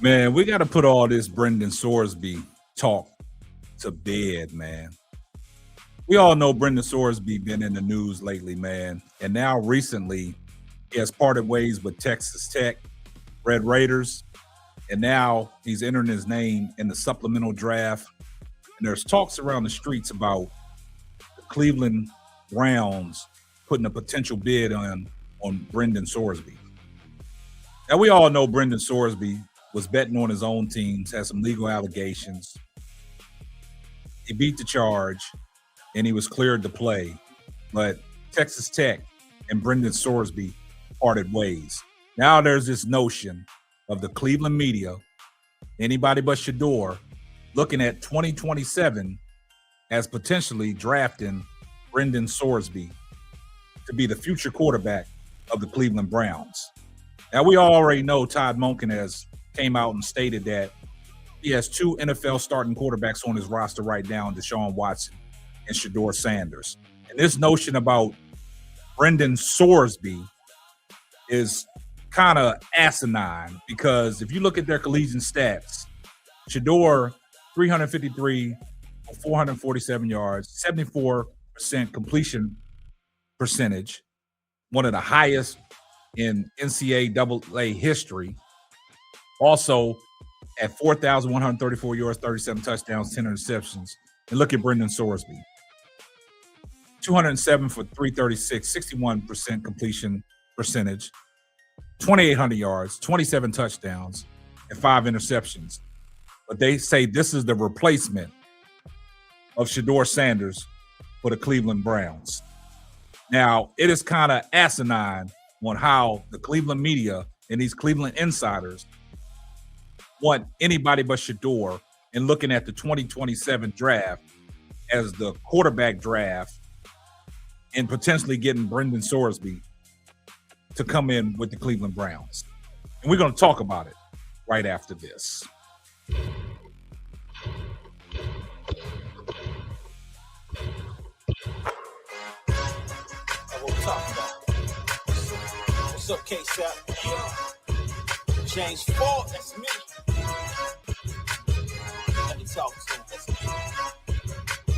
Man, we got to put all this Brendan Sorsby talk to bed, man. We all know Brendan Sorsby been in the news lately, man. And now recently, he has parted ways with Texas Tech, Red Raiders, and now he's entering his name in the supplemental draft. And there's talks around the streets about the Cleveland Browns putting a potential bid on Brendan Sorsby. Now, we all know Brendan Sorsby was betting on his own teams, had some legal allegations. He beat the charge, and he was cleared to play. But Texas Tech and Brendan Sorsby parted ways. Now there's this notion of the Cleveland media, anybody but Shador, looking at 2027 as potentially drafting Brendan Sorsby to be the future quarterback of the Cleveland Browns. Now, we already know Todd Monken has came out and stated that he has two NFL starting quarterbacks on his roster right now, Deshaun Watson and Shador Sanders. And this notion about Brendan Sorsby is kind of asinine because if you look at their collegiate stats, Shador, 353 for 447 yards, 74% completion percentage, one of the highest in NCAA history. Also at 4,134 yards, 37 touchdowns, 10 interceptions. And look at Brendan Sorsby. 207 for 336, 61% completion percentage, 2,800 yards, 27 touchdowns, and 5 interceptions. But they say this is the replacement of Shador Sanders for the Cleveland Browns. Now, it is kind of asinine on how the Cleveland media and these Cleveland insiders want anybody but Shador and looking at the 2027 draft as the quarterback draft and potentially getting Brendan Sorsby to come in with the Cleveland Browns. And we're going to talk about it right after this. What's up, K-Sap? James Ford, that's me. Let me talk to him, that's me.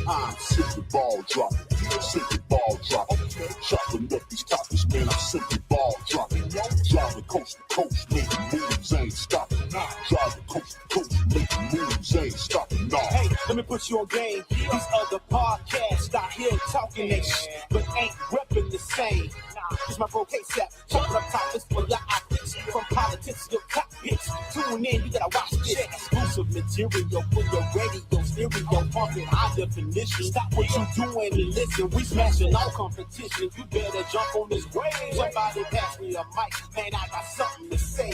I'm simply ball dropping, simply ball dropping. Chopping up these topics, man, I'm simply ball dropping. Driving coast to coast, making moves, ain't stopping. Driving coast to coast, making moves, ain't stopping. Hey, let me put you on game. These other podcasts out here talking that shit, but ain't repping the same. It's my bro K-Sap, chopping up topics for your optics. From politics to your cockpits. Tune in, you gotta watch this. Exclusive material for your radio, stereo, pumping high definition. Stop what you doing and listen. We smashing all competition. You better jump on this wave. Somebody pass me a mic, man, I got something to say.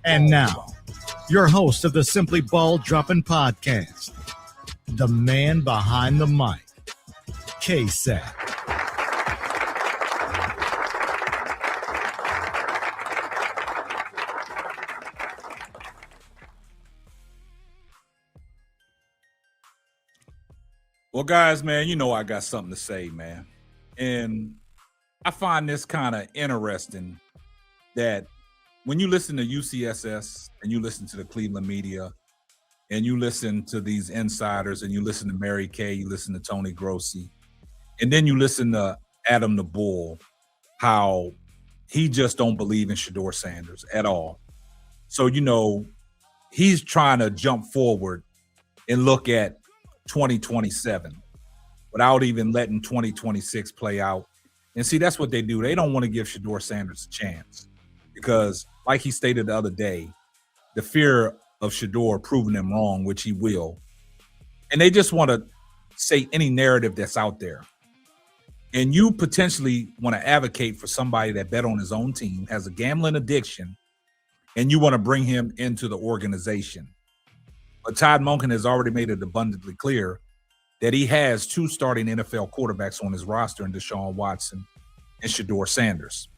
And now, your host of the Simply Ball Dropping Podcast, the man behind the mic, K-Sap. Well, guys, man, you know I got something to say, man. And I find this kind of interesting that when you listen to UCSS and you listen to the Cleveland media and you listen to these insiders and you listen to Mary Kay, you listen to Tony Grossi, and then you listen to Adam the Bull, how he just don't believe in Shador Sanders at all. So, you know, he's trying to jump forward and look at 2027 without even letting 2026 play out. And see, that's what they do. They don't want to give Shador Sanders a chance because, like he stated the other day, the fear of Shador proving him wrong, which he will. And they just want to say any narrative that's out there. And you potentially want to advocate for somebody that bet on his own team, has a gambling addiction, and you want to bring him into the organization. But Todd Monken has already made it abundantly clear that he has two starting NFL quarterbacks on his roster in Deshaun Watson and Shador Sanders.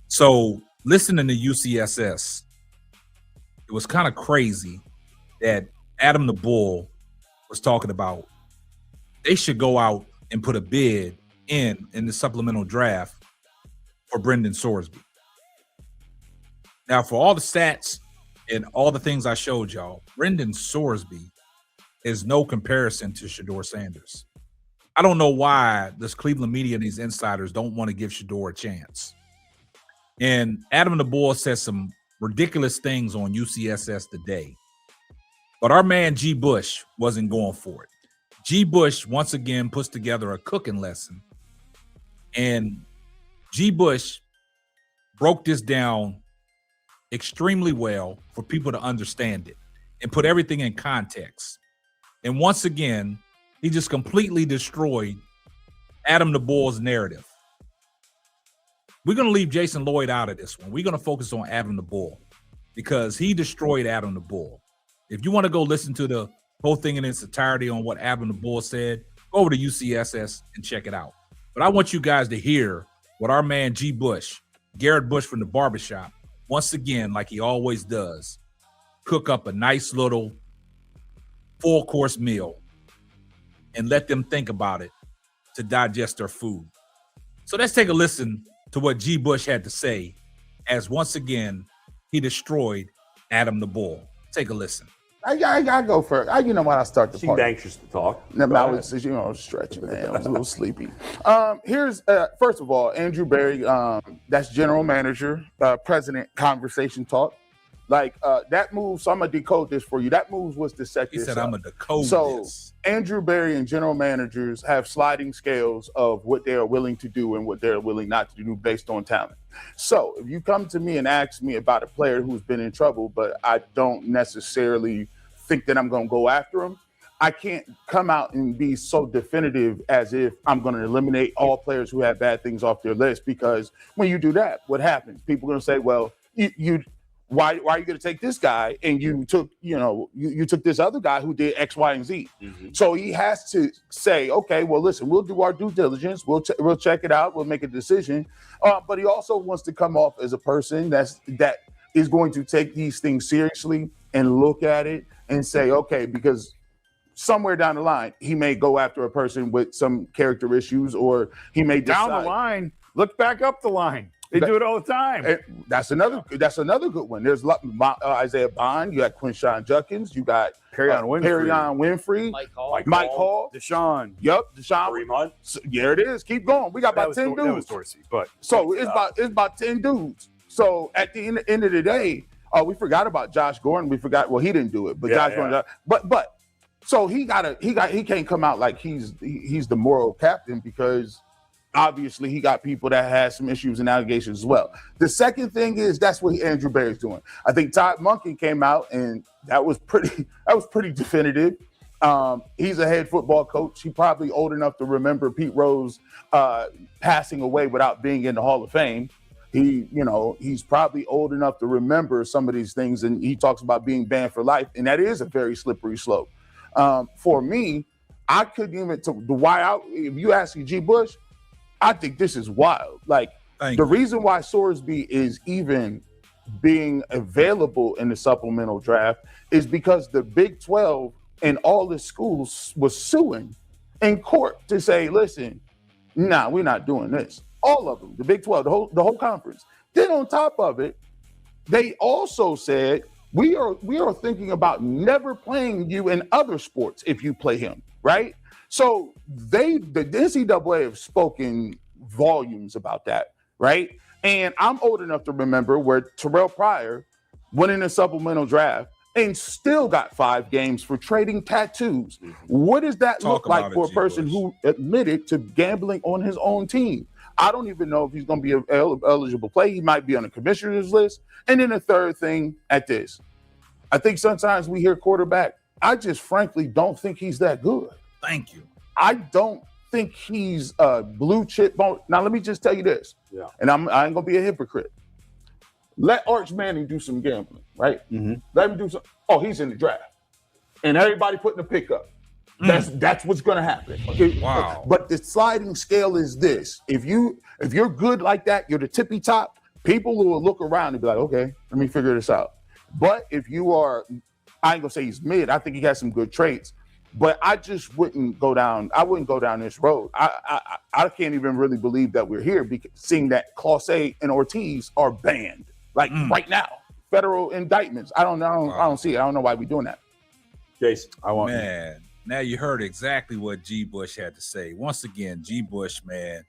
So listening to UCSS, it was kind of crazy that Adam the Bull was talking about they should go out and put a bid in the supplemental draft for Brendan Sorsby. Now, for all the stats and all the things I showed y'all, Brendan Sorsby is no comparison to Shedeur Sanders. I don't know why this Cleveland media and these insiders don't want to give Shedeur a chance. And Adam DeBoer said some ridiculous things on UCSS today. But our man GBush wasn't going for it. GBush once again puts together a cooking lesson. And GBush broke this down extremely well for people to understand it and put everything in context. And once again, he just completely destroyed Adam DeBoer's narrative. We're going to leave Jason Lloyd out of this one. We're going to focus on Adam DeBoer because he destroyed Adam DeBoer. If you want to go listen to the whole thing in its entirety on what Adam DeBoer said, go over to UCSS and check it out. But I want you guys to hear what our man GBush, Garrett Bush from the barbershop, once again, like he always does, cook up a nice little full-course meal and let them think about it to digest their food. So let's take a listen to what GBush had to say as once again he destroyed Adam DeBoer. Take a listen. I go first. You know when I start the Seemed part. anxious to talk. No, I was, stretching, man. I was a little sleepy. Here's first of all, Andrew Berry. That's general manager, president. Conversation talk. Like that move. So I'm gonna decode this for you. That move was to set He this said, up. "I'm gonna decode So this." Andrew Berry and general managers have sliding scales of what they are willing to do and what they're willing not to do based on talent. So if you come to me and ask me about a player who's been in trouble, but I don't necessarily think that I'm going to go after him, I can't come out and be so definitive as if I'm going to eliminate all players who have bad things off their list, because when you do that, what happens? People are going to say, well, why are you going to take this guy and you took, you took this other guy who did X, Y, and Z. Mm-hmm. So he has to say, okay, well, listen, we'll do our due diligence. We'll check it out. We'll make a decision. But he also wants to come off as a person that is going to take these things seriously and look at it and say, okay, because somewhere down the line, he may go after a person with some character issues, or he may decide. Down the line, look back up the line. They do it all the time. That's another good one. There's Isaiah Bond. You got Quinshon Judkins. You got Perion Winfrey. Mike Hall. Deshaun. Yep, Deshaun. 3 months. So, there it is. Keep going. We got about 10 dudes. That was Dorsey, but so it's about 10 dudes. So at the end of the day, we forgot about Josh Gordon. We forgot. Well, he didn't do it, but Josh Gordon. But so he can't come out like he's the moral captain, because obviously he got people that had some issues and allegations as well. The second thing is that's what Andrew Berry's doing. I think Todd Monken came out and that was pretty definitive. He's a head football coach. He's probably old enough to remember Pete Rose passing away without being in the Hall of Fame. He's probably old enough to remember some of these things, and he talks about being banned for life, and that is a very slippery slope. For me, I couldn't even if you ask me GBush, I think this is wild. Like, the reason why Sorsby is even being available in the supplemental draft is because the Big 12 and all the schools was suing in court to say, listen, nah, we're not doing this. All of them, the Big 12, the whole conference. Then on top of it, they also said, we are thinking about never playing you in other sports if you play him, right? So the NCAA have spoken volumes about that, right? And I'm old enough to remember where Terrell Pryor went in a supplemental draft and still got 5 games for trading tattoos. What does that look like for a person who admitted to gambling on his own team? I don't even know if he's going to be an eligible play. He might be on the commissioner's list. And then the third thing at this, I think sometimes we hear quarterback. I just frankly don't think he's that good. Thank you. I don't think he's a blue chip bone. Now, let me just tell you this, and I ain't going to be a hypocrite. Let Arch Manning do some gambling, right? Mm-hmm. Let him do some. Oh, he's in the draft. And everybody putting a pick up. That's what's going to happen. Okay. Wow. But the sliding scale is this. If you're good like that, you're the tippy top, people will look around and be like, okay, let me figure this out. But if you are, I ain't going to say he's mid. I think he has some good traits. But I just wouldn't go down. I wouldn't go down this road. I can't even really believe that we're here, because seeing that Clausse and Ortiz are banned right now. federal indictments. I don't know. I don't see it. I don't know why we're doing that. Jason, I want Man, now you heard exactly what GBush had to say. Once again, GBush, man,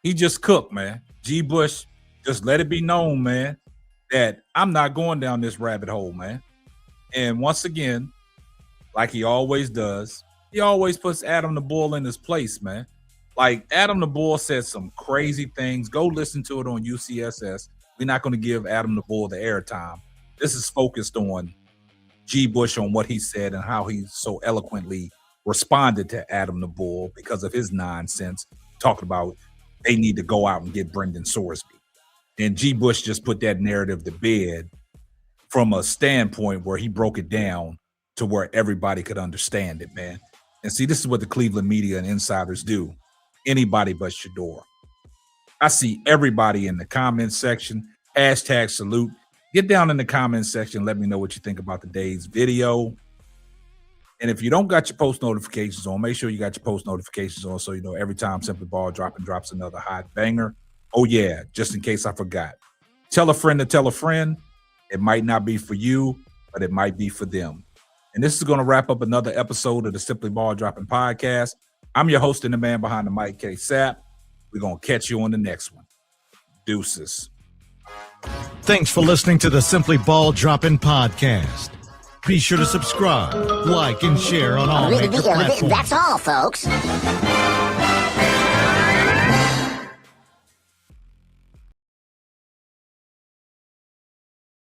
he just cooked, man. GBush, just let it be known, man, that I'm not going down this rabbit hole, man. And once again, like he always does, he always puts Adam the Bull in his place, man. Like Adam the Bull said some crazy things. Go listen to it on UCSS. We're not going to give Adam the Bull the airtime. This is focused on GBush, on what he said and how he so eloquently responded to Adam the Bull because of his nonsense, talking about they need to go out and get Brendan Sorsby. And GBush just put that narrative to bed from a standpoint where he broke it down to where everybody could understand it, man. And see, this is what the Cleveland media and insiders do. Anybody but Shador. I see everybody in the comments section. Hashtag salute. Get down in the comments section. Let me know what you think about today's video. And if you don't got your post notifications on, make sure you got your post notifications on so you know every time Simply Ball drops another hot banger. Oh, yeah, just in case I forgot. Tell a friend to tell a friend. It might not be for you, but it might be for them. And this is going to wrap up another episode of the Simply Ball Dropping Podcast. I'm your host and the man behind the mic, K. Sapp. We're going to catch you on the next one. Deuces. Thanks for listening to the Simply Ball Dropping Podcast. Be sure to subscribe, like, and share on all major platforms. That's all, folks.